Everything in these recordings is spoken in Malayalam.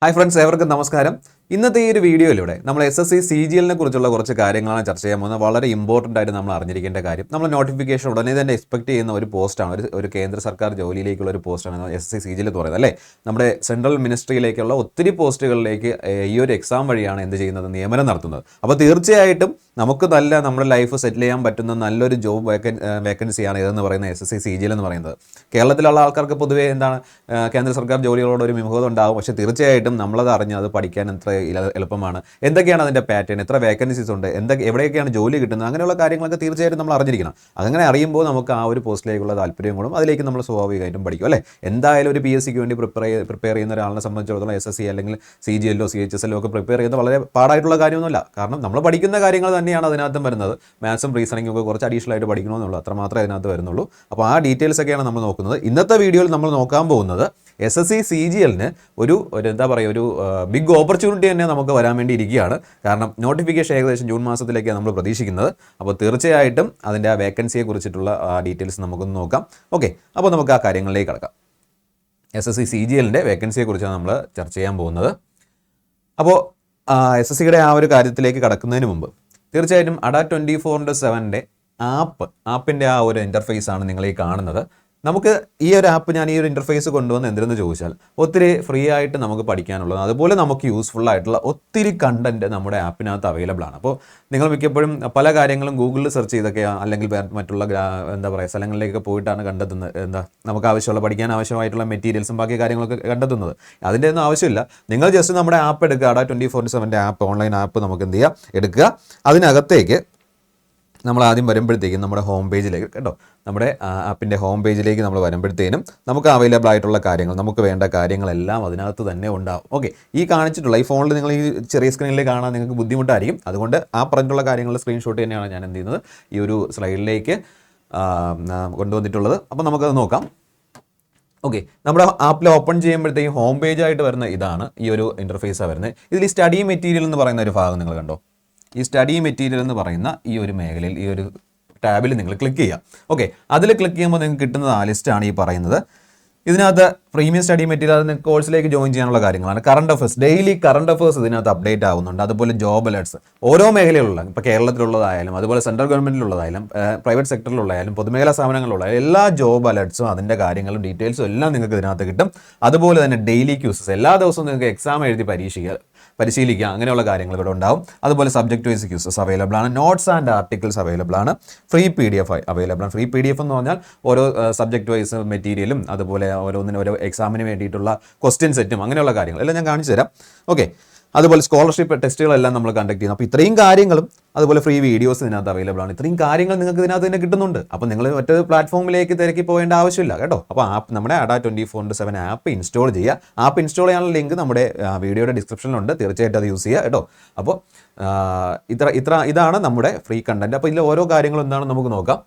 ഹായ് ഫ്രണ്ട്സ്, ഏവർക്കും നമസ്കാരം. ഇന്നത്തെ ഈ ഒരു വീഡിയോയിലൂടെ നമ്മൾ SSC CGL കുറിച്ചുള്ള കുറച്ച് കാര്യങ്ങളാണ് ചർച്ച ചെയ്യാൻ പോകുന്നത്. വളരെ ഇമ്പോർട്ടൻ്റ് ആയിട്ട് നമ്മൾ അറിഞ്ഞിരിക്കേണ്ട കാര്യം, നമ്മൾ നോട്ടിഫിക്കേഷൻ ഉടനെ തന്നെ എക്സ്പെക്ട് ചെയ്യുന്ന ഒരു പോസ്റ്റാണ്, ഒരു കേന്ദ്ര സർക്കാർ ജോലിയിലേക്കുള്ള ഒരു പോസ്റ്റാണ് SSC CGL എന്ന് പറയുന്നത് അല്ലേ. നമ്മുടെ സെൻട്രൽ മിനിസ്ട്രിയിലേക്കുള്ള ഒത്തിരി പോസ്റ്റുകളിലേക്ക് ഈ ഒരു എക്സാം വഴിയാണ് എന്ത് ചെയ്യുന്നത്, നിയമനം നടത്തുന്നത്. അപ്പോൾ തീർച്ചയായിട്ടും നമുക്ക് നമ്മുടെ ലൈഫ് സെറ്റിൽ ചെയ്യാൻ പറ്റുന്ന നല്ലൊരു ജോബ് വേക്കൻസിയാണ് ഇതെന്ന് പറയുന്നത് SSC CGL എന്ന് പറയുന്നത്. കേരളത്തിലുള്ള ആൾക്കാർക്ക് പൊതുവേ എന്താണ്, കേന്ദ്ര സർക്കാർ ജോലികളോട് ഒരു വിമുഖത ഉണ്ടാകും. പക്ഷേ തീർച്ചയായിട്ടും നമ്മളത് അറിഞ്ഞ് അത് പഠിക്കാൻ എത്ര എളുപ്പമാണ്, എന്തൊക്കെയാണ് അതിൻ്റെ പാറ്റേൺ, എത്ര വേക്കൻസീസ് ഉണ്ട്, എവിടെയൊക്കെയാണ് ജോലി കിട്ടുന്നത്, അങ്ങനെയുള്ള കാര്യങ്ങളൊക്കെ തീർച്ചയായിട്ടും നമ്മൾ അറിഞ്ഞിരിക്കണം. അങ്ങനെ അറിയുമ്പോൾ നമുക്ക് ആ ഒരു പോസ്റ്റിലേക്കുള്ള താല്പര്യം കൂടും, അതിലേക്ക് നമ്മൾ സ്വാഭാവികമായിട്ടും പഠിക്കും അല്ലേ. എന്തായാലും ഒരു PSCക്ക് വേണ്ടി പ്രിപ്പയർ ചെയ്യുന്ന ഒരാളിനെ സംബന്ധിച്ചിടത്തോളം SSC അല്ലെങ്കിൽ CGL CHSL ഒക്കെ പ്രിപ്പയർ ചെയ്യുന്നത് വളരെ പാടായിട്ടുള്ള കാര്യമൊന്നുമില്ല. കാരണം നമ്മൾ പഠിക്കുന്ന കാര്യങ്ങൾ തന്നെയാണ് അതിനകത്തും വരുന്നത്. മാത്സും റീസണിങ്ങും ഒക്കെ കുറച്ച് അഡീഷണൽ ആയിട്ട് പഠിക്കണമെന്നുള്ളൂ, അത്ര മാത്രമേ അതിനകത്ത് വരുന്നുള്ളൂ. അപ്പോൾ ആ ഡീറ്റെയിൽസ് ഒക്കെയാണ് നമ്മൾ നോക്കുന്നത്. ഇന്നത്തെ വീഡിയോയിൽ നമ്മൾ നോക്കാൻ പോകുന്നത് SSC CGL ഒരു എന്താ പറയുക, ഒരു ബിഗ് ഓപ്പർച്യൂണിറ്റി തന്നെ നമുക്ക് വരാൻ വേണ്ടി ഇരിക്കുകയാണ്. കാരണം നോട്ടിഫിക്കേഷൻ ഏകദേശം ജൂൺ മാസത്തിലേക്കാണ് നമ്മൾ പ്രതീക്ഷിക്കുന്നത്. അപ്പോൾ തീർച്ചയായിട്ടും അതിൻ്റെ ആ വേക്കൻസിയെ കുറിച്ചിട്ടുള്ള ഡീറ്റെയിൽസ് നമുക്കൊന്ന് നോക്കാം. ഓക്കെ, അപ്പോൾ നമുക്ക് ആ കാര്യങ്ങളിലേക്ക് കടക്കാം. SSC CGL വേക്കൻസിയെ കുറിച്ചാണ് നമ്മൾ ചർച്ച ചെയ്യാൻ പോകുന്നത്. അപ്പോൾ SSCയുടെ ആ ഒരു കാര്യത്തിലേക്ക് കടക്കുന്നതിന് മുമ്പ് തീർച്ചയായിട്ടും അഡ 24/7 ആപ്പിൻ്റെ ആ ഒരു ഇൻ്റർഫേസ് ആണ് നിങ്ങൾ ഈ കാണുന്നത്. നമുക്ക് ഈ ഒരു ആപ്പ്, ഞാൻ ഈ ഒരു ഇൻ്റർഫേസ് കൊണ്ടുവന്ന് എന്തിനെന്ന് ചോദിച്ചാൽ, ഒത്തിരി ഫ്രീ ആയിട്ട് നമുക്ക് പഠിക്കാനുള്ളത്, അതുപോലെ നമുക്ക് യൂസ്ഫുൾ ആയിട്ടുള്ള ഒത്തിരി കണ്ടൻറ്റ് നമ്മുടെ ആപ്പിനകത്ത് അവൈലബിൾ ആണ്. അപ്പോൾ നിങ്ങൾ മിക്കപ്പോഴും പല കാര്യങ്ങളും ഗൂഗിളിൽ സെർച്ച് ചെയ്തൊക്കെ അല്ലെങ്കിൽ മറ്റുള്ള എന്താ പറയുക സ്ഥലങ്ങളിലേക്ക് പോയിട്ടാണ് കണ്ടെത്തുന്നത്, നമുക്ക് ആവശ്യമുള്ള പഠിക്കാൻ ആവശ്യമായിട്ടുള്ള മെറ്റീരിയൽസും ബാക്കി കാര്യങ്ങളൊക്കെ കണ്ടെത്തുന്നത്. അതിൻ്റെ ഒന്നും ആവശ്യമില്ല. നിങ്ങൾ ജസ്റ്റ് നമ്മുടെ ആപ്പ് എടുക്കുക, അഡ 24/7 ആപ്പ്, ഓൺലൈൻ ആപ്പ് നമുക്ക് എന്ത് ചെയ്യുക, എടുക്കുക. അതിനകത്തേക്ക് നമ്മൾ ആദ്യം വരുമ്പോഴത്തേക്കും നമ്മുടെ ഹോം പേജിലേക്ക്, കേട്ടോ, നമ്മുടെ ആപ്പിൻ്റെ ഹോം പേജിലേക്ക് നമ്മൾ വരുമ്പോഴത്തേനും നമുക്ക് അവൈലബിൾ ആയിട്ടുള്ള കാര്യങ്ങൾ, നമുക്ക് വേണ്ട കാര്യങ്ങളെല്ലാം അതിനകത്ത് തന്നെ ഉണ്ടാവും. ഓക്കെ, ഈ കാണിച്ചിട്ടുള്ള ഈ ഫോണിൽ നിങ്ങൾ ഈ ചെറിയ സ്ക്രീനിൽ കാണാൻ നിങ്ങൾക്ക് ബുദ്ധിമുട്ടായിരിക്കും. അതുകൊണ്ട് ആ പറഞ്ഞിട്ടുള്ള കാര്യങ്ങളുടെ സ്ക്രീൻഷോട്ട് തന്നെയാണ് ഞാൻ എന്ത് ചെയ്യുന്നത്, ഈ ഒരു സ്ലൈഡിലേക്ക് കൊണ്ടുവന്നിട്ടുള്ളത്. അപ്പോൾ നമുക്കത് നോക്കാം. ഓക്കെ, നമ്മുടെ ആപ്പിൽ ഓപ്പൺ ചെയ്യുമ്പോഴത്തേക്കും ഹോം പേജായിട്ട് വരുന്ന ഇതാണ്, ഈ ഒരു ഇൻ്റർഫേസാണ് വരുന്നത്. ഇതിൽ ഈ സ്റ്റഡി മെറ്റീരിയൽ എന്ന് പറയുന്ന ഒരു ഭാഗം നിങ്ങൾ കണ്ടോ. ഈ സ്റ്റഡി മെറ്റീരിയൽ എന്ന് പറയുന്ന ഈ ഒരു മേഖലയിൽ, ഈ ഒരു ടാബിൽ നിങ്ങൾ ക്ലിക്ക് ചെയ്യുക. ഓക്കെ, അതിൽ ക്ലിക്ക് ചെയ്യുമ്പോൾ നിങ്ങൾക്ക് കിട്ടുന്നത് ആ ലിസ്റ്റാണ് ഈ പറയുന്നത്. ഇതിനകത്ത് പ്രീമിയം സ്റ്റഡി മെറ്റീരിയൽ, അത് കോഴ്സിലേക്ക് ജോയിൻ ചെയ്യാനുള്ള കാര്യങ്ങളാണ്. Current affairs, daily current affairs ഇതിനകത്ത് അപ്ഡേറ്റ് ആവുന്നുണ്ട്. അതുപോലെ ജോബ് അലേർട്സ്, ഓരോ മേഖലയിലുള്ള, ഇപ്പോൾ കേരളത്തിലുള്ളതായാലും അതുപോലെ സെൻട്രൽ ഗവൺമെൻറ്റിലുള്ളതായാലും പ്രൈവറ്റ് സെക്ടറിലുള്ളതായാലും പൊതുമേഖലാ സ്ഥാപനങ്ങളിലുള്ള എല്ലാ ജോബ് അലേർട്സും അതിൻ്റെ കാര്യങ്ങളും ഡീറ്റെയിൽസും എല്ലാം നിങ്ങൾക്ക് ഇതിനകത്ത് കിട്ടും. അതുപോലെ തന്നെ ഡെയിലി ക്യൂസസ്, എല്ലാ ദിവസവും നിങ്ങൾക്ക് എക്സാം എഴുതി പരിശീലിക്കുക, അങ്ങനെയുള്ള കാര്യങ്ങൾ ഇവിടെ ഉണ്ടാവും. അതുപോലെ സബ്ജക്ട് വൈസ് ക്യൂസസ് അവൈലബിൾ ആണ്. നോട്ട്സ് ആൻഡ് ആർട്ടിക്കിൾസ് അവൈലബിൾ ആണ്. ഫ്രീ PDF അവൈലബിൾ ആണ്. ഫ്രീ PDF എന്ന് പറഞ്ഞാൽ ഓരോ സബ്ജക്ട് വൈസ് മെറ്റീരിയലും അതുപോലെ ഓരോന്നിനും ഓരോ എക്സാമിന് വേണ്ടിയിട്ടുള്ള ക്വസ്റ്റ്യൻ സെറ്റും അങ്ങനെയുള്ള കാര്യങ്ങൾ എല്ലാം ഞാൻ കാണിച്ചു തരാം. ഓക്കെ, അതുപോലെ സ്കോളർഷിപ്പ് ടെസ്റ്റുകളെല്ലാം നമ്മൾ കണ്ടക്ട് ചെയ്യുന്നു. അപ്പോൾ ഇത്രയും കാര്യങ്ങളും അതുപോലെ ഫ്രീ വീഡിയോസ് ഇതിനകത്ത് അവൈലബിൾ ആണ്. ഇത്രയും കാര്യങ്ങൾ നിങ്ങൾക്ക് ഇതിനകത്ത് തന്നെ കിട്ടുന്നുണ്ട്. അപ്പോൾ നിങ്ങൾ മറ്റൊരു പ്ലാറ്റ്ഫോമിലേക്ക് തിരക്കി പോകേണ്ട ആവശ്യമില്ല, കേട്ടോ. അപ്പോൾ നമ്മുടെ അഡ 24/7 ആപ്പ് ഇൻസ്റ്റാൾ ചെയ്യുക. ആപ്പ് ഇൻസ്റ്റാൾ ചെയ്യാനുള്ള ലിങ്ക് നമ്മുടെ വീഡിയോയുടെ ഡിസ്ക്രിപ്ഷനിലുണ്ട്. തീർച്ചയായിട്ടും അത് യൂസ് ചെയ്യുക, കേട്ടോ. അപ്പോൾ ഇതാണ് നമ്മുടെ ഫ്രീ കണ്ടന്റ്. അപ്പോൾ ഇതിൽ ഓരോ കാര്യങ്ങളും എന്താണെന്ന് നമുക്ക് നോക്കാം.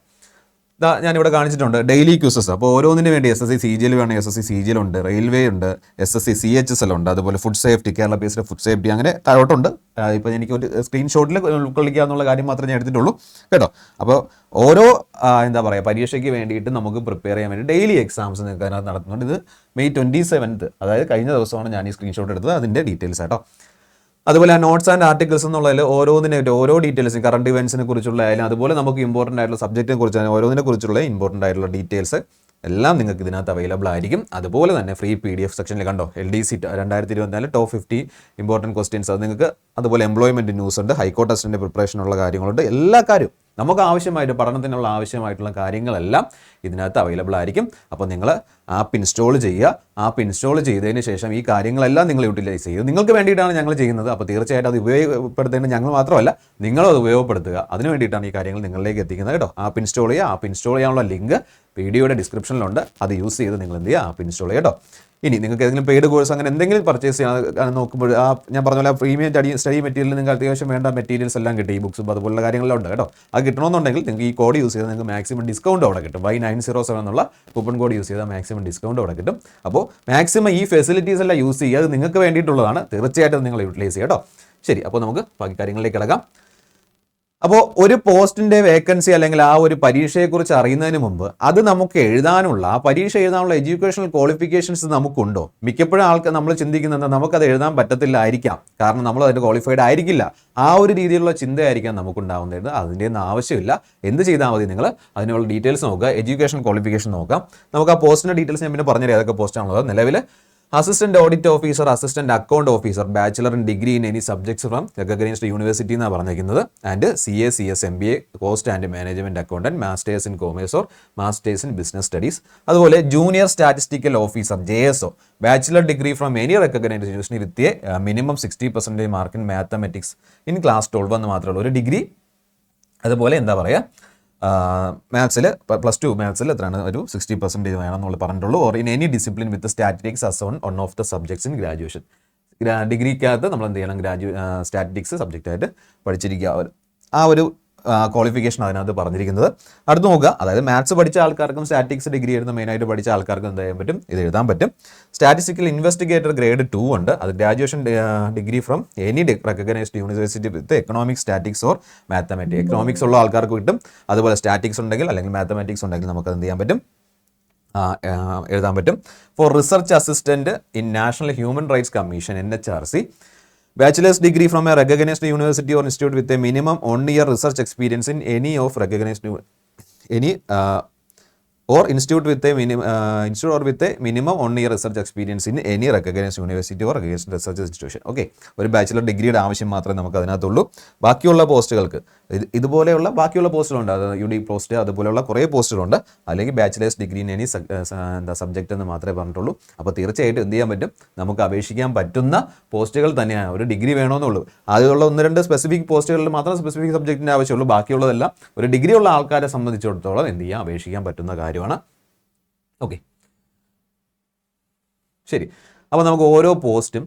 ഞാനിവിടെ കാണിച്ചിട്ടുണ്ട് ഡെയിലി ക്യൂസസ്. അപ്പോൾ ഓരോന്നിന് വേണ്ടി SSC CGL വേണം, SSC CGL ഉണ്ട്, റെയിൽവേ ഉണ്ട്, SSC CHSL ഉണ്ട്, അതുപോലെ food safety, Kerala based food safety, അങ്ങനെ താഴോട്ടുണ്ട്. ഇപ്പോൾ എനിക്ക് ഒരു സ്ക്രീൻഷോട്ടിൽ ഉൾക്കൊള്ളിക്കുക എന്നുള്ള കാര്യം മാത്രമേ ഞാൻ എടുത്തിട്ടുള്ളൂ, കേട്ടോ. അപ്പോൾ ഓരോ എന്താ പറയുക, പരീക്ഷയ്ക്ക് വേണ്ടിയിട്ട് നമുക്ക് പ്രിപ്പയർ ചെയ്യാൻ വേണ്ടി ഡെയിലി എക്സാംസ് നിങ്ങൾക്ക് അതിനകത്ത് നടത്തുന്നുണ്ട്. ഇത് മെയ് 27, അതായത് കഴിഞ്ഞ ദിവസമാണ് ഞാൻ ഈ സ്ക്രീൻഷോട്ട് എടുത്തത്, അതിൻ്റെ ഡീറ്റെയിൽസ്, കേട്ടോ. അതുപോലെ നോട്ട്സ് ആൻഡ് ആർട്ടിക്കിൾസ് എന്നുള്ളതിൽ ഓരോന്നിനായിട്ട് ഓരോ ഡീറ്റെയിൽസ്, കറണ്ട് ഇവൻസിനെ കുറിച്ചുള്ള ആയാലും അതുപോലെ നമുക്ക് ഇമ്പോർട്ടൻ്റ് ആയിട്ടുള്ള സബ്ജക്റ്റിനെ കുറിച്ച് ഓരോന്നിനെ കുറിച്ചുള്ള ഇമ്പോർട്ടൻ്റ് ആയിട്ടുള്ള ഡീറ്റെയിൽസ് എല്ലാം നിങ്ങൾക്ക് ഇതിനകത്ത് അവൈലബിൾ ആയിരിക്കും. അതുപോലെ തന്നെ ഫ്രീ PDF സെക്ഷനിൽ കണ്ടോ, LDC 2024 ടോപ്പ് 50 ഇമ്പോർട്ടൻറ്റ് ക്വസ്റ്റ്യൻസ് അത് നിങ്ങൾക്ക്, അതുപോലെ എംപ്ലോയ്മെൻറ്റ് ന്യൂസ് ഉണ്ട്, ഹൈക്കോർട്ട് ടെസ്റ്റിൻ്റെ പ്രിപ്പറേഷനുള്ള കാര്യങ്ങളുണ്ട്. എല്ലാ കാര്യവും നമുക്ക് ആവശ്യമായിട്ട് പഠനത്തിനുള്ള ആവശ്യമായിട്ടുള്ള കാര്യങ്ങളെല്ലാം ഇതിനകത്ത് അവൈലബിൾ ആയിരിക്കും. അപ്പോൾ നിങ്ങൾ ആപ്പ് ഇൻസ്റ്റാൾ ചെയ്യുക. ആപ്പ് ഇൻസ്റ്റാൾ ചെയ്തതിന് ശേഷം ഈ കാര്യങ്ങളെല്ലാം നിങ്ങൾ യൂട്ടിലൈസ് ചെയ്യുക. നിങ്ങൾക്ക് വേണ്ടിയിട്ടാണ് ഞങ്ങൾ ചെയ്യുന്നത്. അപ്പോൾ തീർച്ചയായിട്ടും അത് ഉപയോഗപ്പെടുത്തേണ്ടത് ഞങ്ങൾ മാത്രമല്ല, നിങ്ങളും അത് ഉപയോഗപ്പെടുത്തുക. അതിന് വേണ്ടിയിട്ടാണ് ഈ കാര്യങ്ങൾ നിങ്ങളിലേക്ക് എത്തിക്കുന്നത്, കേട്ടോ. ആപ്പ് ഇൻസ്റ്റാൾ ചെയ്യുക. ആപ്പ് ഇൻസ്റ്റാൾ ചെയ്യാനുള്ള ലിങ്ക് വീഡിയോയുടെ ഡിസ്ക്രിപ്ഷനിലുണ്ട്. അത് യൂസ് ചെയ്ത് നിങ്ങൾ എന്ത് ചെയ്യുക, ആപ്പ് ഇൻസ്റ്റാൾ ചെയ്യുക, കേട്ടോ. ഇനി നിങ്ങൾക്ക് ഏതെങ്കിലും പെയ്ഡ് കോഴ്സ് അങ്ങനെ എന്തെങ്കിലും പർച്ചേസ് ചെയ്യാൻ നോക്കുമ്പോൾ ഞാൻ പറഞ്ഞ പോലെ പ്രീമിയം സ്റ്റഡി മെറ്റീരിയൽ നിങ്ങൾക്ക് അത്യാവശ്യം വേണ്ട മെറ്റീരിയൽസ് എല്ലാം കിട്ടും. ഈ ബുക്സും അതുപോലുള്ള കാര്യങ്ങളെല്ലാം ഉണ്ട്, കേട്ടോ. അത് കിട്ടണമെന്നുണ്ടെങ്കിൽ നിങ്ങൾക്ക് ഈ കോഡ് യൂസ് ചെയ്താൽ നിങ്ങൾക്ക് മാക്സിമം ഡിസ്കൗണ്ട് അവിടെ കിട്ടും. Y907 എന്നുള്ള കൂപ്പൺ കോഡ് യൂസ് ചെയ്താൽ മാക്സിമം ഡിസ്കൗണ്ട് അവിടെ കിട്ടും. അപ്പോൾ മാക്സിമം ഈ ഫെസിലിറ്റീസ് എല്ലാം യൂസ് ചെയ്യുക. അത് നിങ്ങൾക്ക് വേണ്ടിയിട്ടുള്ളതാണ്. തീർച്ചയായിട്ടും നിങ്ങൾ യൂട്ടിലൈസ് ചെയ്യുക, കേട്ടോ. ശരി, അപ്പോൾ നമുക്ക് ബാക്കി കാര്യങ്ങളിലേക്ക് കിടക്കാം. അപ്പോൾ ഒരു പോസ്റ്റിന്റെ വേക്കൻസി അല്ലെങ്കിൽ ആ ഒരു പരീക്ഷയെക്കുറിച്ച് അറിയുന്നതിന് മുമ്പ് അത് നമുക്ക് എഴുതാനുള്ള ആ പരീക്ഷ എഴുതാനുള്ള എഡ്യൂക്കേഷണൽ ക്വാളിഫിക്കേഷൻസ് നമുക്കുണ്ടോ? മിക്കപ്പോഴും ആൾക്ക് നമ്മൾ ചിന്തിക്കുന്നത് നമുക്കത് എഴുതാൻ പറ്റത്തില്ലായിരിക്കാം, കാരണം നമ്മൾ അതിന് ക്വാളിഫൈഡ് ആയിരിക്കില്ല. ആ ഒരു രീതിയിലുള്ള ചിന്തയായിരിക്കാം നമുക്കുണ്ടാവുന്നത്. അതിൻ്റെ ഒന്നും ആവശ്യമില്ല. എന്ത് ചെയ്താൽ മതി, നിങ്ങൾ അതിനുള്ള ഡീറ്റെയിൽസ് നോക്കുക, എഡ്യൂക്കേഷൻ ക്വാളിഫിക്കേഷൻ നോക്കാം. നമുക്ക് ആ പോസ്റ്റിന്റെ ഡീറ്റെയിൽസ് ഞാൻ പിന്നെ പറഞ്ഞുതരാം ഏതൊക്കെ പോസ്റ്റാണുള്ളത്. നിലവിൽ assistant audit officer, assistant account officer, bachelor in degree in any subjects from recognised university എന്നാണ് പറഞ്ഞിരിക്കുന്നത്. And CA, CS, MBA, cost and management accountant, masters in commerce or masters in business studies. അതുപോലെ junior statistical officer JSO, bachelor degree from any recognised university with minimum 60% mark in mathematics in class 12 എന്ന് മാത്രമേ ഉള്ളൂ ഒരു ഡിഗ്രി. അതുപോലെ എന്താ പറയുക, മാത്സിൽ +2 മാത്സിൽ എത്രയാണ്, ഒരു 60% വേണം എന്നുള്ള പറഞ്ഞിട്ടുള്ളൂ. Or in any discipline with statistics as one of the subjects in graduation. ഡിഗ്രിക്കകത്ത് നമ്മൾ എന്ത് ചെയ്യണം, സ്റ്റാറ്റിസ്റ്റിക്സ് സബ്ജക്റ്റായിട്ട് പഠിച്ചിരിക്കുക. ആ ഒരു ക്വാളിഫിക്കേഷൻ അതിനകത്ത് പറഞ്ഞിരിക്കുന്നത്. അടുത്ത് നോക്കുക, അതായത് മാത്സ് പഠിച്ച ആൾക്കാർക്കും സ്റ്റാറ്റിസ്റ്റിക്സ് ഡിഗ്രി എഴുതുന്ന മെയിനായിട്ട് പഠിച്ച ആൾക്കാർക്കും എന്ത് ചെയ്യാൻ പറ്റും, ഇത് എഴുതാൻ പറ്റും. സ്റ്റാറ്റിസ്റ്റിക്കൽ ഇൻവെസ്റ്റിഗേറ്റർ ഗ്രേഡ് 2 ഉണ്ട്. അത് graduation degree from any recognised university with economics, statics or mathematics. Economics ഉള്ള ആൾക്കാർക്ക് കിട്ടും. അതുപോലെ സ്റ്റാറ്റിക്സ് ഉണ്ടെങ്കിൽ അല്ലെങ്കിൽ മാത്തമാറ്റിക്സ് ഉണ്ടെങ്കിൽ നമുക്ക് എന്ത് ചെയ്യാൻ പറ്റും, എഴുതാൻ പറ്റും. For research assistant in national human rights commission NHRC, bachelor's degree from a recognized university or institute with a minimum 1 year research experience in any of recognized or institute with a minimum 1 year research experience in any recognized university or recognized research institution. Okay, ഒരു ബാച്ചിലർ ഡിഗ്രിയുടെ ആവശ്യം മാത്രമേ നമുക്ക് അതിനകത്തുള്ളൂ. ബാക്കിയുള്ള പോസ്റ്റുകൾക്ക് ഇതുപോലെയുള്ള ബാക്കിയുള്ള പോസ്റ്റുകളുണ്ട്, അത് UD പോസ്റ്റ് അതുപോലെയുള്ള കുറേ പോസ്റ്റുകളുണ്ട്. അല്ലെങ്കിൽ bachelor's degree in any subject എന്ന് മാത്രമേ പറഞ്ഞിട്ടുള്ളൂ. അപ്പോൾ തീർച്ചയായിട്ടും എന്ത് ചെയ്യാൻ പറ്റും, നമുക്ക് അപേക്ഷിക്കാൻ പറ്റുന്ന പോസ്റ്റുകൾ തന്നെയാണ്. ഒരു ഡിഗ്രി വേണമെന്നുള്ളൂ. അതിലുള്ള 1-2 സ്പെസിഫിക് പോസ്റ്റുകളിൽ മാത്രം സ്പെസിഫിക് സബ്ജക്റ്റിൻ്റെ ആവശ്യമുള്ളൂ. ബാക്കിയുള്ളതെല്ലാം ഒരു ഡിഗ്രി ഉള്ള ആൾക്കാരെ സംബന്ധിച്ചിടത്തോളം എന്ത് ചെയ്യാം, അപേക്ഷിക്കാൻ പറ്റുന്ന കാര്യമാണ്. ഓക്കെ, ശരി. അപ്പോൾ നമുക്ക് ഓരോ പോസ്റ്റും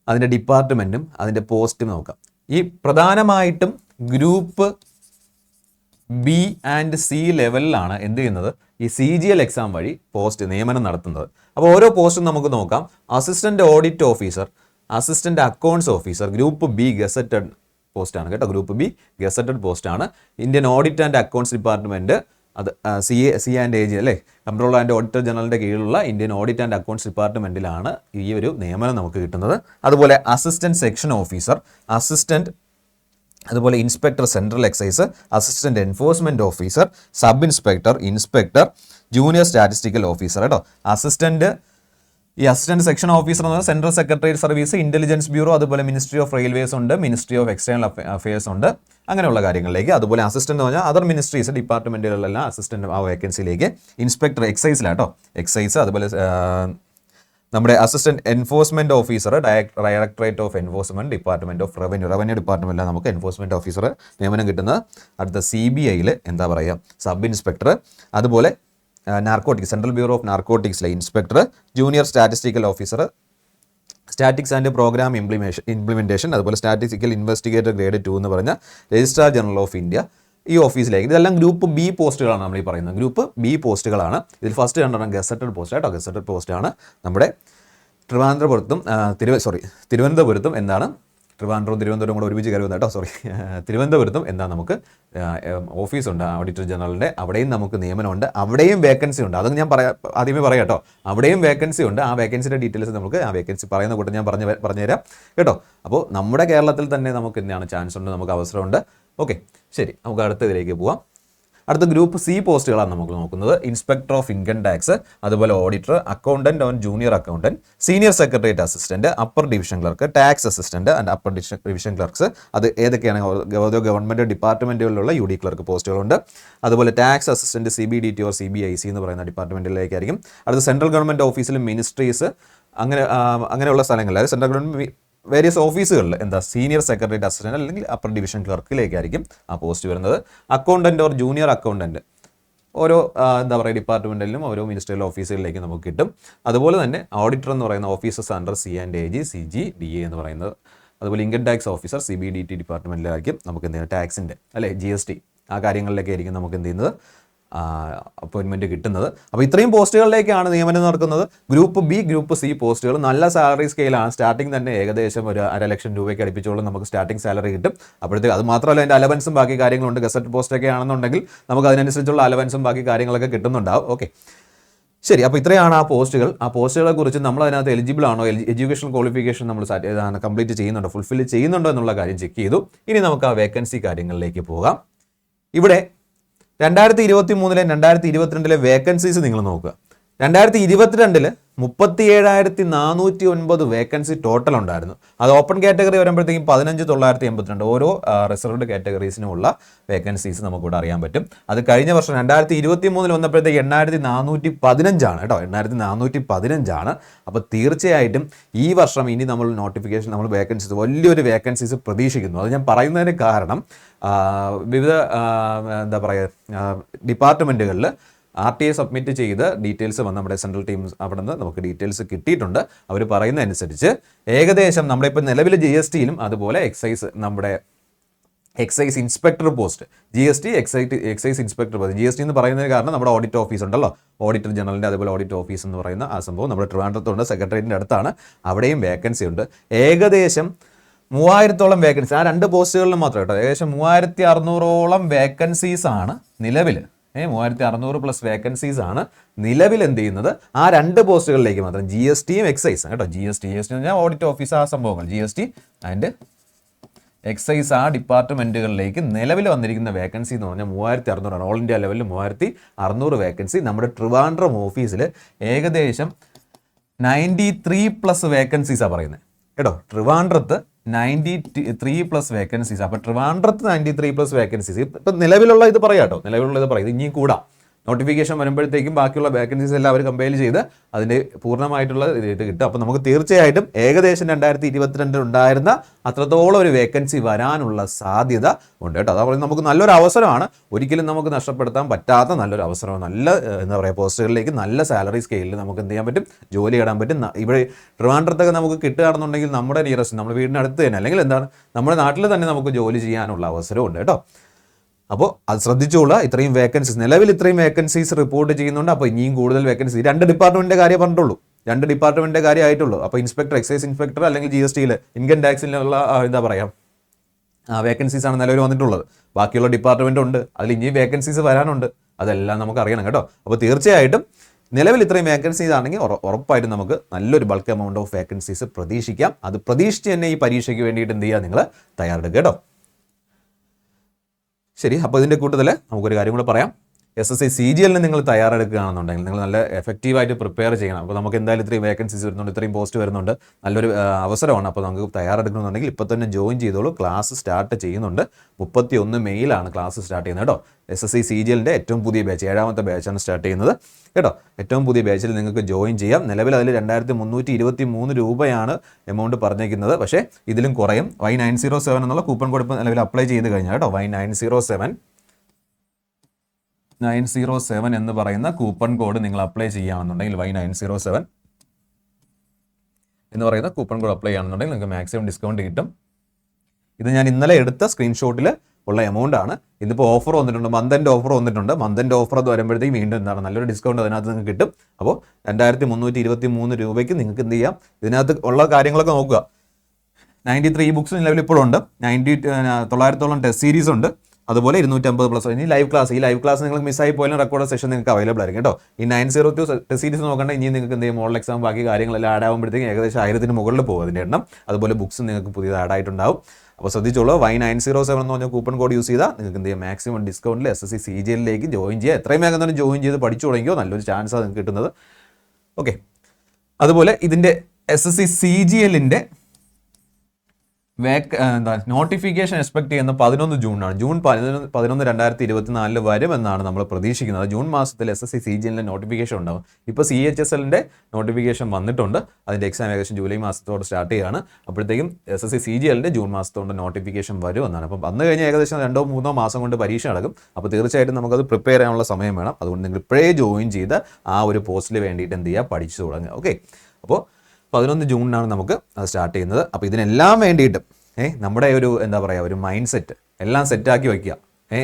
അതിൻ്റെ ഡിപ്പാർട്ട്മെൻറ്റും അതിൻ്റെ പോസ്റ്റും നോക്കാം. ഈ പ്രധാനമായിട്ടും ഗ്രൂപ്പ് B ആൻഡ് C ലെവലിലാണ് എന്ത് ചെയ്യുന്നത്, ഈ CGL എക്സാം വഴി പോസ്റ്റ് നിയമനം നടത്തുന്നത്. അപ്പോൾ ഓരോ പോസ്റ്റും നമുക്ക് നോക്കാം. Assistant audit officer, assistant accounts officer, group B gazetted പോസ്റ്റാണ് കേട്ടോ. ഗ്രൂപ്പ് B ഗസറ്റഡ് പോസ്റ്റാണ്. Indian audit and accounts department, അത് CA ആൻഡ് AG അല്ലേ, കൺട്രോളർ ആൻഡ് ഓഡിറ്റർ ജനറലിൻ്റെ കീഴിലുള്ള ഇന്ത്യൻ ഓഡിറ്റ് ആൻഡ് അക്കൗണ്ട്സ് ഡിപ്പാർട്ട്മെൻറ്റിലാണ് ഈ ഒരു നിയമനം നമുക്ക് കിട്ടുന്നത്. അതുപോലെ അസിസ്റ്റന്റ് സെക്ഷൻ ഓഫീസർ, അസിസ്റ്റന്റ്, അതുപോലെ inspector central excise, assistant enforcement officer, sub inspector, inspector, junior statistical officer കേട്ടോ. ഈ അസിസ്റ്റന്റ് സെക്ഷൻ ഓഫീസർ എന്ന് പറഞ്ഞാൽ central secretariat service, intelligence bureau, അതുപോലെ മിനിസ്ട്രി ഓഫ് റെയിൽവേസ് ഉണ്ട്, മിനിസ്ട്രി ഓഫ് എക്സ്റ്റേണൽ അഫയേഴ്സ് ഉണ്ട്, അങ്ങനെയുള്ള കാര്യങ്ങളിലേക്ക്. അതുപോലെ അസിസ്റ്റന്റ് എന്ന് പറഞ്ഞാൽ അതർ മിനിസ്ട്രീസ് ഡിപ്പാർട്ട്മെന്റുകളിലെല്ലാം അസിസ്റ്റന്റ് ആ വേക്കൻസിയിലേക്ക്. Inspector എക്സൈസിലാട്ടോ, excise. അതുപോലെ നമ്മുടെ assistant enforcement officer, directorate of enforcement, department of revenue ഡിപ്പാർട്ട്മെന്റിലാണ് നമുക്ക് എൻഫോഴ്സ്മെന്റ് ഓഫീസർ നിയമനം കിട്ടുന്നത്. അടുത്ത CBIയിൽ എന്താ പറയുക, സബ് ഇൻസ്പെക്ടർ. അതുപോലെ നാർക്കോട്ടിക്സ്, സെൻട്രൽ ബ്യൂറോ ഓഫ് നാർക്കോട്ടിക്സിലെ inspector, junior statistical officer, statistics and programme implementation, അതുപോലെ സ്റ്റാറ്റിസ്റ്റിക്കൽ ഇൻവെസ്റ്റിഗേറ്റർ ഗ്രേഡ് 2 എന്ന് പറഞ്ഞ രജിസ്ട്രാർ ജനറൽ ഓഫ് ഇന്ത്യ ഈ ഓഫീസിലേക്ക്. ഇതെല്ലാം ഗ്രൂപ്പ് B പോസ്റ്റുകളാണ് നമ്മൾ ഈ പറയുന്നത്. Group B പോസ്റ്റുകളാണ്. ഇതിൽ ഫസ്റ്റ് രണ്ടെണ്ണം ഗസറ്റഡ് പോസ്റ്റ് കേട്ടോ. ഗസറ്റഡ് പോസ്റ്റാണ് നമ്മുടെ തിരുവനന്തപുരത്തും എന്താണ്, തിരുവനന്തപുരം കൂടെ ഒരുമിച്ച് കയറുന്നത് കേട്ടോ, തിരുവനന്തപുരത്തും എന്താ നമുക്ക് ഓഫീസുണ്ട് ഓഡിറ്റർ ജനറലിൻ്റെ. അവിടെയും നമുക്ക് നിയമനമുണ്ട്, അവിടെയും വേക്കൻസി ഉണ്ട്. അത് ഞാൻ ആദ്യമേ പറയാം കേട്ടോ. അവിടെയും വേക്കൻസി ഉണ്ട്. ആ വേക്കൻസിയുടെ ഡീറ്റെയിൽസ് നമുക്ക് ആ വേക്കൻസി പറയുന്ന കൂട്ടം ഞാൻ പറഞ്ഞുതരാം കേട്ടോ. അപ്പോൾ നമ്മുടെ കേരളത്തിൽ തന്നെ നമുക്ക് എന്താണ് ചാൻസ് ഉണ്ട്, നമുക്ക് അവസരമുണ്ട്. ഓക്കെ, ശരി, നമുക്ക് അടുത്തതിലേക്ക് പോവാം. അടുത്ത ഗ്രൂപ്പ് C പോസ്റ്റുകളാണ് നമുക്ക് നോക്കുന്നത്. ഇൻസ്പെക്ടർ ഓഫ് ഇൻകം ടാക്സ്, അതുപോലെ auditor, accountant on junior accountant, senior secretariat assistant, upper division clerk, tax assistant and upper division clerks. അത് ഏതൊക്കെയാണ്, ഓരോ ഗവൺമെന്റ് ഡിപ്പാർട്ട്മെന്റുകളിലുള്ള UD ക്ലർക്ക് പോസ്റ്റുകളുണ്ട്. അതുപോലെ tax assistant CBDT or CBIC എന്ന് പറയുന്ന ഡിപ്പാർട്ട്മെന്റിലേക്കായിരിക്കും. അടുത്ത സെൻട്രൽ ഗവൺമെന്റ് ഓഫീസിലും മിനിസ്ട്രീസ് അങ്ങനെയുള്ള സ്ഥലങ്ങളിൽ, സെൻട്രൽ ഗവൺമെന്റ് വേരിയസ് ഓഫീസുകളിൽ എന്താ സീനിയർ സെക്രട്ടേറിയറ്റ് അസിസ്റ്റന്റ് അല്ലെങ്കിൽ അപ്പർ ഡിവിഷൻ ക്ലർക്കിലേക്കായിരിക്കും ആ പോസ്റ്റ് വരുന്നത്. അക്കൗണ്ടന്റ് ഓർ ജൂനിയർ അക്കൗണ്ടന്റ് ഓരോ എന്താ പറയുക ഡിപ്പാർട്ട്മെന്റിലും ഓരോ മിനിസ്റ്ററിയൽ ഓഫീസുകളിലേക്ക് നമുക്ക് കിട്ടും. അതുപോലെ തന്നെ ഓഡിറ്റർ എന്ന് പറയുന്ന officers under C and AG, CG, DA എന്ന് പറയുന്നത്. അതുപോലെ ഇൻകം ടാക്സ് ഓഫീസർ CBDT ഡിപ്പാർട്ട്മെന്റിലായിരിക്കും നമുക്ക് എന്ത് ചെയ്യുന്നത്, ടാക്സിൻ്റെ അല്ലെ GST ആ കാര്യങ്ങളിലൊക്കെ ആയിരിക്കും നമുക്ക് എന്ത് ചെയ്യുന്നത് അപ്പോയിൻമെൻറ്റ് കിട്ടുന്നത്. അപ്പോൾ ഇത്രയും പോസ്റ്റുകളിലേക്കാണ് നിയമനം നടക്കുന്നത്. ഗ്രൂപ്പ് ബി, ഗ്രൂപ്പ് സി പോസ്റ്റുകൾ നല്ല സാലറി സ്കെയിലാണ്. സ്റ്റാർട്ടിംഗ് തന്നെ ഏകദേശം ഒരു 1,00,000 രൂപയ്ക്ക് അടുപ്പിച്ചോളം നമുക്ക് സ്റ്റാർട്ടിംഗ് സാലറി കിട്ടും. അപ്പോഴത്തേക്ക് അത് മാത്രമല്ല അതിൻ്റെ അലവൻസും ബാക്കി കാര്യങ്ങളുണ്ട്. ഗസറ്റ് പോസ്റ്റൊക്കെ ആണെന്നുണ്ടെങ്കിൽ നമുക്ക് അതിനനുസരിച്ചുള്ള അലവൻസും ബാക്കി കാര്യങ്ങളൊക്കെ കിട്ടുന്നുണ്ടാവും. ഓക്കെ, ശരി. അപ്പോൾ ഇത്രയാണ് ആ പോസ്റ്റുകൾ. ആ പോസ്റ്റുകളെ കുറിച്ച് നമ്മൾ അതിനകത്ത് എലിജിബിൾ ആണോ, എഡ്യൂക്കേഷൻ ക്വാളിഫിക്കേഷൻ നമ്മൾ കംപ്ലീറ്റ് ചെയ്യുന്നുണ്ടോ, ഫുൾഫിൽ ചെയ്യുന്നുണ്ടോ എന്നുള്ള കാര്യം ചെക്ക് ചെയ്തു. ഇനി നമുക്ക് ആ വേക്കൻസി കാര്യങ്ങളിലേക്ക് പോകാം. ഇവിടെ 2023 2022 വേക്കൻസീസ് നിങ്ങൾ നോക്കുക. 2022 37,409 വേക്കൻസി ടോട്ടൽ ഉണ്ടായിരുന്നു. അത് ഓപ്പൺ കാറ്റഗറി വരുമ്പോഴത്തേക്കും 15,982. ഓരോ റിസർവ്ഡ് കാറ്റഗറീസിനുമുള്ള വേക്കൻസീസ് നമുക്കിവിടെ അറിയാൻ പറ്റും. അത് കഴിഞ്ഞ വർഷം 2023 വന്നപ്പോഴത്തേക്ക് 8,415 കേട്ടോ, 8,415. അപ്പോൾ തീർച്ചയായിട്ടും ഈ വർഷം ഇനി നമ്മൾ നോട്ടിഫിക്കേഷൻ, നമ്മൾ വേക്കൻസീസ്, വലിയൊരു വേക്കൻസീസ് പ്രതീക്ഷിക്കുന്നു. അത് ഞാൻ പറയുന്നതിന് കാരണം വിവിധ എന്താ പറയുക ഡിപ്പാർട്ട്മെൻറ്റുകളിൽ RTA സബ്മിറ്റ് ചെയ്ത് ഡീറ്റെയിൽസ് വന്ന് നമ്മുടെ സെൻട്രൽ ടീം അവിടെ നിന്ന് നമുക്ക് ഡീറ്റെയിൽസ് കിട്ടിയിട്ടുണ്ട്. അവർ പറയുന്നതനുസരിച്ച് ഏകദേശം നമ്മുടെ ഇപ്പോൾ നിലവിൽ GSTയിലും അതുപോലെ നമ്മുടെ excise inspector post, GST excise inspector post, GST എന്ന് പറയുന്നതിന് കാരണം നമ്മുടെ ഓഡിറ്റ് ഓഫീസ് ഉണ്ടല്ലോ, ഓഡിറ്റർ ജനറലിൻ്റെ അതുപോലെ ഓഡിറ്റ് ഓഫീസ് എന്ന് പറയുന്ന ആ സംഭവം നമ്മുടെ ട്രിവാൻഡ്രത്തുണ്ട്, സെക്രട്ടേറിയറ്റിൻ്റെ അടുത്താണ്. അവിടെയും വേക്കൻസി ഉണ്ട്. ഏകദേശം 3,000-ഓളം വേക്കൻസി ആ 2 പോസ്റ്റുകളിലും മാത്രം കേട്ടോ. ഏകദേശം 3,600-ഓളം വേക്കൻസീസ് ആണ് നിലവിൽ. 3,600 പ്ലസ് വേക്കൻസീസ് ആണ് നിലവിൽ എന്ത് ചെയ്യുന്നത് ആ 2 പോസ്റ്റുകളിലേക്ക് മാത്രം. GSTയും എക്സൈസും കേട്ടോ. GST എന്ന് പറഞ്ഞാൽ ഓഡിറ്റ് ഓഫീസ് ആ സംഭവങ്ങൾ, GST ആൻഡ് എക്സൈസ് ആ ഡിപ്പാർട്ട്മെൻറ്റുകളിലേക്ക് നിലവിൽ വന്നിരിക്കുന്ന വേക്കൻസി എന്ന് പറഞ്ഞാൽ 3,600 ആണ്. ഓൾ ഇന്ത്യ ലെവലിൽ 3,600 വേക്കൻസി. നമ്മുടെ ട്രിവാൻഡ്രം ഓഫീസിൽ ഏകദേശം 93 പ്ലസ് വേക്കൻസീസാണ് പറയുന്നത് കേട്ടോ. ട്രിവാൻഡ്രത്ത് 93 പ്ലസ് വേക്കൻസീസ്. അപ്പോൾ ട്രിവാൻഡ്രത്ത് 93 പ്ലസ് വേക്കൻസീസ്. ഇപ്പം നിലവിലുള്ള ഇത് പറയാം കേട്ടോ, നിലവിലുള്ള ഇത് പറയും. ഇനിയും കൂടാം. നോട്ടിഫിക്കേഷൻ വരുമ്പോഴത്തേക്കും ബാക്കിയുള്ള വേക്കൻസീസ് എല്ലാം അവർ കമ്പയർ ചെയ്ത് അതിൻ്റെ പൂർണ്ണമായിട്ടുള്ള ഇത് കിട്ടും. അപ്പോൾ നമുക്ക് തീർച്ചയായിട്ടും ഏകദേശം 2022 ഉണ്ടായിരുന്ന അത്രത്തോളം ഒരു വേക്കൻസി വരാനുള്ള സാധ്യത ഉണ്ട് കേട്ടോ. അതുപോലെ നമുക്ക് നല്ലൊരു അവസരമാണ്, ഒരിക്കലും നമുക്ക് നഷ്ടപ്പെടുത്താൻ പറ്റാത്ത നല്ലൊരു അവസരമാണ്. നല്ല എന്താ പറയുക, പോസ്റ്റുകളിലേക്ക് നല്ല സാലറി സ്കെയിലിൽ നമുക്ക് എന്ത് ചെയ്യാൻ പറ്റും, ജോലി നേടാൻ പറ്റും. ഇവിടെ ട്രിവാൻഡ്രത്തൊക്കെ നമുക്ക് കിട്ടുകയാണെന്നുണ്ടെങ്കിൽ നമ്മുടെ നിയറസ്റ്റ്, നമ്മുടെ വീടിനടുത്ത് തന്നെ, അല്ലെങ്കിൽ എന്താണ് നമ്മുടെ നാട്ടിൽ തന്നെ നമുക്ക് ജോലി ചെയ്യാനുള്ള അവസരമുണ്ട് കേട്ടോ. അപ്പോൾ അത് ശ്രദ്ധിച്ചോളുക. ഇത്രയും വേക്കൻസീസ്, നിലവിൽ ഇത്രയും വേക്കൻസീസ് റിപ്പോർട്ട് ചെയ്യുന്നുണ്ട്. അപ്പോൾ ഇനിയും കൂടുതൽ വേക്കൻസി 2 ഡിപ്പാർട്ട്മെൻറ്റിൻ്റെ കാര്യം പറഞ്ഞിട്ടുള്ളൂ, 2 ഡിപ്പാർട്ട്മെൻറ്റിൻ്റെ കാര്യം ആയിട്ടുള്ളൂ. അപ്പോൾ ഇൻസ്പെക്ടർ, എക്സൈസ് ഇൻസ്പെക്ടർ അല്ലെങ്കിൽ GSTയിൽ ഇൻകം ടാക്സിലുള്ള എന്താ പറയുക വേക്കൻസീസ് ആണ് നിലവിൽ വന്നിട്ടുള്ളത്. ബാക്കിയുള്ള ഡിപ്പാർട്ട്മെൻറ്റ് ഉണ്ട്, അതിൽ ഇനിയും വേക്കൻസീസ് വരാനുണ്ട്. അതെല്ലാം നമുക്ക് അറിയണം കേട്ടോ. അപ്പോൾ തീർച്ചയായിട്ടും നിലവിൽ ഇത്രയും വേക്കൻസീസ് ആണെങ്കിൽ ഉറപ്പായിട്ടും നമുക്ക് നല്ലൊരു ബൾക്ക് എമൗണ്ട് ഓഫ് വേക്കൻസീസ് പ്രതീക്ഷിക്കാം. അത് പ്രതീക്ഷിച്ച് തന്നെ ഈ പരീക്ഷയ്ക്ക് വേണ്ടിയിട്ട് എന്ത് ചെയ്യുക, നിങ്ങൾ തയ്യാറെടുക്കുക കേട്ടോ. ശരി, അപ്പോൾ ഇതിൻ്റെ കൂട്ടത്തിൽ നമുക്കൊരു കാര്യം കൂടെ പറയാം. SSC CGLന് നിങ്ങൾ തയ്യാറെടുക്കുകയാണെന്നുണ്ടെങ്കിൽ നിങ്ങൾ നല്ല എഫക്റ്റീവായിട്ട് പ്രിപ്പയർ ചെയ്യണം. അപ്പോൾ നമുക്ക് എന്തായാലും ഇത്രയും വേക്കൻസീസ് വരുന്നുണ്ട്, ഇത്രയും പോസ്റ്റ് വരുന്നുണ്ട്, നല്ലൊരു അവസരമാണ്. അപ്പോൾ നമുക്ക് തയ്യാറെടുക്കണമെന്നുണ്ടെങ്കിൽ ഇപ്പോൾ തന്നെ ജോയിൻ ചെയ്തോളൂ. ക്ലാസ് സ്റ്റാർട്ട് ചെയ്യുന്നുണ്ട്. 31 മെയ്യിലാണ് ക്ലാസ് സ്റ്റാർട്ട് ചെയ്യുന്നത് കേട്ടോ. SSC CGLൻ്റെ ഏറ്റവും പുതിയ ബാച്ച്, 7ാമത്തെ ബാച്ചാണ് സ്റ്റാർട്ട് ചെയ്യുന്നത് കേട്ടോ. ഏറ്റവും പുതിയ ബാച്ചിൽ നിങ്ങൾക്ക് ജോയിൻ ചെയ്യാം. നിലവിൽ അതിൽ 2,323 രൂപയാണ് എമൗണ്ട് പറഞ്ഞിരിക്കുന്നത്. പക്ഷേ ഇതിലും കുറയും. Y907 എന്നുള്ള കൂപ്പൺ കോഡ് ഇപ്പോൾ നിലവിൽ അപ്ലൈ ചെയ്ത് കഴിഞ്ഞാൽ കേട്ടോ. Y907 എന്ന് പറയുന്ന കൂപ്പൺ കോഡ് നിങ്ങൾ അപ്ലൈ ചെയ്യുകയാണെന്നുണ്ടെങ്കിൽ, Y907 എന്ന് പറയുന്ന കൂപ്പൺ കോഡ് അപ്ലൈ ചെയ്യുകയാണെന്നുണ്ടെങ്കിൽ നിങ്ങൾക്ക് മാക്സിമം ഡിസ്കൗണ്ട് കിട്ടും. ഇത് ഞാൻ ഇന്നലെ എടുത്ത സ്ക്രീൻഷോട്ടിൽ ഉള്ള എമൗണ്ട് ആണ്. ഇന്നിപ്പോൾ ഓഫർ വന്നിട്ടുണ്ട്, മന്ത് എൻഡ് ഓഫർ വന്നിട്ടുണ്ട്. മന്ത് എൻഡ് ഓഫർ അത് വരുമ്പോഴത്തേക്കും വീണ്ടും എന്താണ് നല്ലൊരു ഡിസ്കൗണ്ട് അതിനകത്ത് നിങ്ങൾക്ക് കിട്ടും. അപ്പോൾ 2,323 രൂപയ്ക്ക് നിങ്ങൾക്ക് എന്ത് ചെയ്യാം, ഇതിനകത്ത് ഉള്ള കാര്യങ്ങളൊക്കെ നോക്കുക. 93 ബുക്സ് നിലവിൽ ഇപ്പോഴുണ്ട്. 900-ഓളം ടെസ്റ്റ് സീരീസ് ഉണ്ട്. അതുപോലെ 250 പ്ലസ്. ഇനി ലൈവ് ക്ലാസ്, ഈ ലൈവ് ക്ലാസ് നിങ്ങൾക്ക് മിസ്സായി പോയാലും റെക്കോർഡ് സെഷൻ നിങ്ങൾക്ക് അവൈലബിൾ ആയിരിക്കും കേട്ടോ. ഈ 902 ടെസ്റ്റ് സീരീസ് നോക്കണ്ട, ഇനി നിങ്ങൾക്ക് എന്ത് ചെയ്യും, മോഡൽ എക്സാം ബാക്കി കാര്യങ്ങളെല്ലാം ആഡ് ആകുമ്പോഴത്തേക്കും ഏകദേശം 1000-ന് മുകളിൽ പോകും അതിൻ്റെ എണ്ണം. അതുപോലെ ബുക്സ് നിങ്ങൾക്ക് പുതിയത് ആഡ് ആയിട്ടുണ്ടാവും. അപ്പോൾ ശ്രദ്ധിച്ചോളൂ. Y907 എന്ന് പറഞ്ഞ കൂപ്പൺ കോഡ് യൂസ് ചെയ്താൽ നിങ്ങൾക്ക് എന്ത് ചെയ്യാം, മാക്സിമം ഡിസ്കൗണ്ടിൽ SSC CGLലേക്ക് ജോയിൻ ചെയ്യുക. എത്രയും വേഗം തന്നെ ജോയിൻ ചെയ്ത് പഠിച്ചു തുടങ്ങിയോ നല്ലൊരു ചാൻസാണ് നിങ്ങൾക്ക് കിട്ടുന്നത്. ഓക്കെ, അതുപോലെ ഇതിൻ്റെ SSC CGLൻ്റെ നോട്ടിഫിക്കേഷൻ എക്സ്പെക്ട് ചെയ്യുന്ന 11 ജൂണിനാണ്. ജൂൺ 11, 2024 വരുമെന്നാണ് നമ്മൾ പ്രതീക്ഷിക്കുന്നത്. ജൂൺ മാസത്തിൽ SSC CGLൻ്റെ നോട്ടിഫിക്കേഷൻ ഉണ്ടാകും. ഇപ്പോൾ CHSLൻ്റെ നോട്ടിഫിക്കേഷൻ വന്നിട്ടുണ്ട്. അതിൻ്റെ എക്സാം ഏകദേശം ജൂലൈ മാസത്തോടെ സ്റ്റാർട്ട് ചെയ്യുകയാണ്. അപ്പോഴത്തേക്കും SSC CGLൻ്റെ ജൂൺ മാസത്തോടെ നോട്ടിഫിക്കേഷൻ വരുമെന്നാണ്. അപ്പം വന്നു കഴിഞ്ഞാൽ ഏകദേശം 2-3 മാസം കൊണ്ട് പരീക്ഷ നടക്കും. അപ്പോൾ തീർച്ചയായിട്ടും നമുക്കത് പ്രിപ്പയർ ചെയ്യാനുള്ള സമയം വേണം. അതുകൊണ്ട് നിങ്ങൾ ഇപ്പോഴേ ജോയിൻ ചെയ്ത് ആ ഒരു പോസ്റ്റിൽ വേണ്ടിയിട്ട് എന്ത് ചെയ്യുക, പഠിച്ചു തുടങ്ങുക. ഓക്കെ, അപ്പോൾ 11 ജൂണിനാണ് നമുക്ക് അത് സ്റ്റാർട്ട് ചെയ്യുന്നത്. അപ്പോൾ ഇതിനെല്ലാം വേണ്ടിയിട്ടും നമ്മുടെ ഒരു എന്താ പറയുക, ഒരു മൈൻഡ് സെറ്റ് എല്ലാം സെറ്റാക്കി വയ്ക്കുക.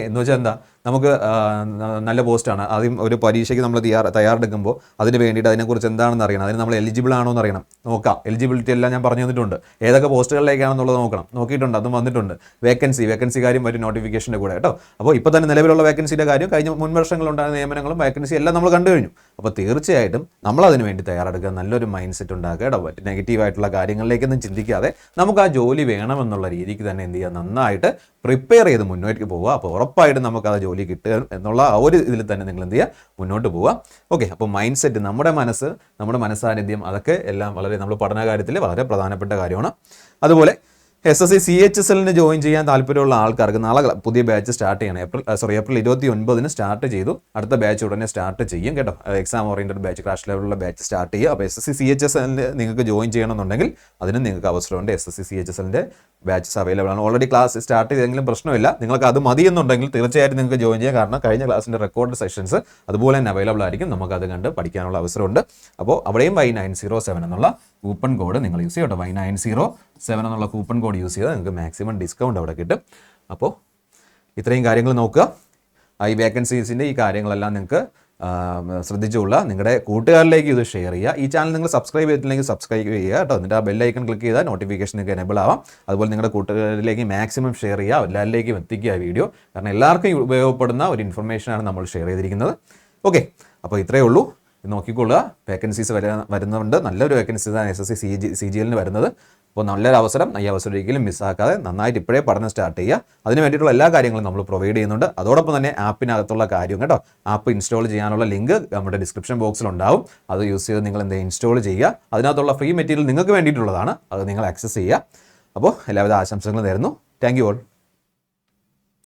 എന്ന് വെച്ചാൽ എന്താ, നമുക്ക് നല്ല പോസ്റ്റാണ്, ആദ്യം ഒരു പരീക്ഷയ്ക്ക് നമ്മൾ തയ്യാറെടുക്കുമ്പോൾ അതിന് വേണ്ടിയിട്ട് അതിനെക്കുറിച്ച് എന്താണെന്ന് അറിയണം, അതിന് നമ്മൾ എലിജിബിൾ ആണോ എന്ന് അറിയണം, നോക്കാം. എലിജിബിലിറ്റി എല്ലാം ഞാൻ പറഞ്ഞു തന്നിട്ടുണ്ട്, ഏതൊക്കെ പോസ്റ്റുകളിലേക്കാണെന്നുള്ളത് നോക്കണം, നോക്കിയിട്ടുണ്ട്, അതും വന്നിട്ടുണ്ട്. വേക്കൻസി കാര്യം ഒരു നോട്ടിഫിക്കേഷൻ്റെ കൂടെ കേട്ടോ. അപ്പോൾ ഇപ്പോൾ തന്നെ നിലവിലുള്ള വേക്കൻസിയുടെ കാര്യം, കഴിഞ്ഞ മുൻ വർഷങ്ങളുണ്ടായ നിയമനങ്ങളും വേക്കൻസി എല്ലാം നമ്മൾ കണ്ടു കഴിഞ്ഞു. അപ്പോൾ തീർച്ചയായിട്ടും നമ്മൾ അതിന് വേണ്ടി തയ്യാറെടുക്കുക, നല്ലൊരു മൈൻഡ് സെറ്റ് ഉണ്ടാക്കുക കേട്ടോ. നെഗറ്റീവായിട്ടുള്ള കാര്യങ്ങളിലേക്കൊന്നും ചിന്തിക്കാതെ നമുക്ക് ആ ജോലി വേണമെന്നുള്ള രീതിക്ക് തന്നെ എന്ത് ചെയ്യുക, നന്നായിട്ട് പ്രിപ്പയർ ചെയ്ത് മുന്നോട്ട് പോവുക. അപ്പോൾ ഉറപ്പായിട്ടും നമുക്ക് ആ ജോലി കിട്ടുക എന്നുള്ള ആ ഒരു ഇതിൽ തന്നെ നിങ്ങൾ എന്ത് ചെയ്യുക, മുന്നോട്ട് പോവുക. ഓക്കെ, അപ്പോൾ മൈൻഡ് സെറ്റ്, നമ്മുടെ മനസ്സ്, നമ്മുടെ മനസ്സാന്നിധ്യം, അതൊക്കെ എല്ലാം വളരെ നമ്മൾ പഠന കാര്യത്തിൽ വളരെ പ്രധാനപ്പെട്ട കാര്യമാണ്. അതുപോലെ SSC CHSL ജോയിൻ ചെയ്യാൻ താല്പര്യമുള്ള ആൾക്കാർക്ക് നാളെ പുതിയ ബാച്ച് സ്റ്റാർട്ട് ചെയ്യണം. ഏപ്രിൽ 29 സ്റ്റാർട്ട് ചെയ്തു. അടുത്ത ബാച്ച് ഉടനെ സ്റ്റാർട്ട് ചെയ്യും കേട്ടോ. എക്സാം ഓറിയൻറ്റഡ് ബാച്ച്, ക്രാഷ് ലെവലുള്ള ബാച്ച് സ്റ്റാർട്ട് ചെയ്യുക. അപ്പോൾ SSC CHSL നിങ്ങൾക്ക് ജോയിൻ ചെയ്യണമെന്നുണ്ടെങ്കിൽ അതിനും നിങ്ങൾക്ക് അവസരമുണ്ട്. SSC CHSL ബാച്ചസ് അവൈലബിൾ ആണ്. ഓൾറെഡി ക്ലാസ് സ്റ്റാർട്ട് ചെയ്തെങ്കിലും പ്രശ്നമില്ല, നിങ്ങൾക്ക് അത് മതി എന്നുണ്ടെങ്കിൽ തീർച്ചയായിട്ടും നിങ്ങൾക്ക് ജോയിൻ ചെയ്യാം. കാരണം കഴിഞ്ഞ ക്ലാസ്സിൻ്റെ റെക്കോർഡ് സെഷൻസ് അതുപോലെ തന്നെ അവൈലബിൾ ആയിരിക്കും, നമുക്കത് കണ്ട് പഠിക്കാനുള്ള അവസരമുണ്ട്. അപ്പോൾ അവിടെയും Y907 എന്നുള്ള കൂപ്പൺ കോഡ് നിങ്ങൾ യൂസ് ചെയ്യും കേട്ടോ. Y907 എന്നുള്ള കൂപ്പൺ കോഡ് യൂസ് ചെയ്താൽ നിങ്ങൾക്ക് മാക്സിമം ഡിസ്കൗണ്ട് അവിടെ കിട്ടും. അപ്പോൾ ഇത്രയും കാര്യങ്ങൾ നോക്കുക. ഈ വേക്കൻസീസിൻ്റെ ഈ കാര്യങ്ങളെല്ലാം നിങ്ങൾക്ക് ശ്രദ്ധിച്ചുകൊള്ളുക. നിങ്ങളുടെ കൂട്ടുകാരിലേക്ക് ഇത് ഷെയർ ചെയ്യുക. ഈ ചാനൽ നിങ്ങൾ സബ്സ്ക്രൈബ് ചെയ്തിട്ടില്ലെങ്കിൽ സബ്സ്ക്രൈബ് ചെയ്യുക കേട്ടോ. എന്നിട്ട് ആ ബെല്ലൈക്കൺ ക്ലിക്ക് ചെയ്താൽ നോട്ടിഫിക്കേഷൻ നിങ്ങൾക്ക് എനേബിൾ ആവാം. അതുപോലെ നിങ്ങളുടെ കൂട്ടുകാരിലേക്ക് മാക്സിമം ഷെയർ ചെയ്യുക, എല്ലാവരിലേക്കും എത്തിക്കുക വീഡിയോ. കാരണം എല്ലാവർക്കും ഉപയോഗപ്പെടുന്ന ഒരു ഇൻഫർമേഷനാണ് നമ്മൾ ഷെയർ ചെയ്തിരിക്കുന്നത്. ഓക്കെ, അപ്പോൾ ഇത്രയേ ഉള്ളൂ. നോക്കിക്കൊള്ളുക. വേക്കൻസീസ് വരുന്നുണ്ട്, നല്ലൊരു വേക്കൻസീസാണ് SSC CGL വരുന്നത്. അപ്പോൾ നല്ലൊരു അവസരം, ഈ അവസരം ഒരിക്കലും മിസ്സാക്കാതെ നന്നായിട്ട് ഇപ്പോഴേ പഠനം സ്റ്റാർട്ട് ചെയ്യുക. അതിന് വേണ്ടിയിട്ടുള്ള എല്ലാ കാര്യങ്ങളും നമ്മൾ പ്രൊവൈഡ് ചെയ്യുന്നുണ്ട്. അതോടൊപ്പം തന്നെ ആപ്പിനകത്തുള്ള കാര്യം കേട്ടോ, ആപ്പ് ഇൻസ്റ്റാൾ ചെയ്യാനുള്ള ലിങ്ക് നമ്മുടെ ഡിസ്ക്രിപ്ഷൻ ബോക്സിൽ ഉണ്ടാവും. അത് യൂസ് ചെയ്ത് നിങ്ങൾ എന്ത് ഇൻസ്റ്റാൾ ചെയ്യുക. അതിനകത്തുള്ള ഫ്രീ മെറ്റീരിയൽ നിങ്ങൾക്ക് വേണ്ടിയിട്ടുള്ളതാണ്, അത് നിങ്ങൾ ആക്സസ് ചെയ്യുക. അപ്പോൾ എല്ലാവിധ ആശംസകളും നേരുന്നു. Thank you all.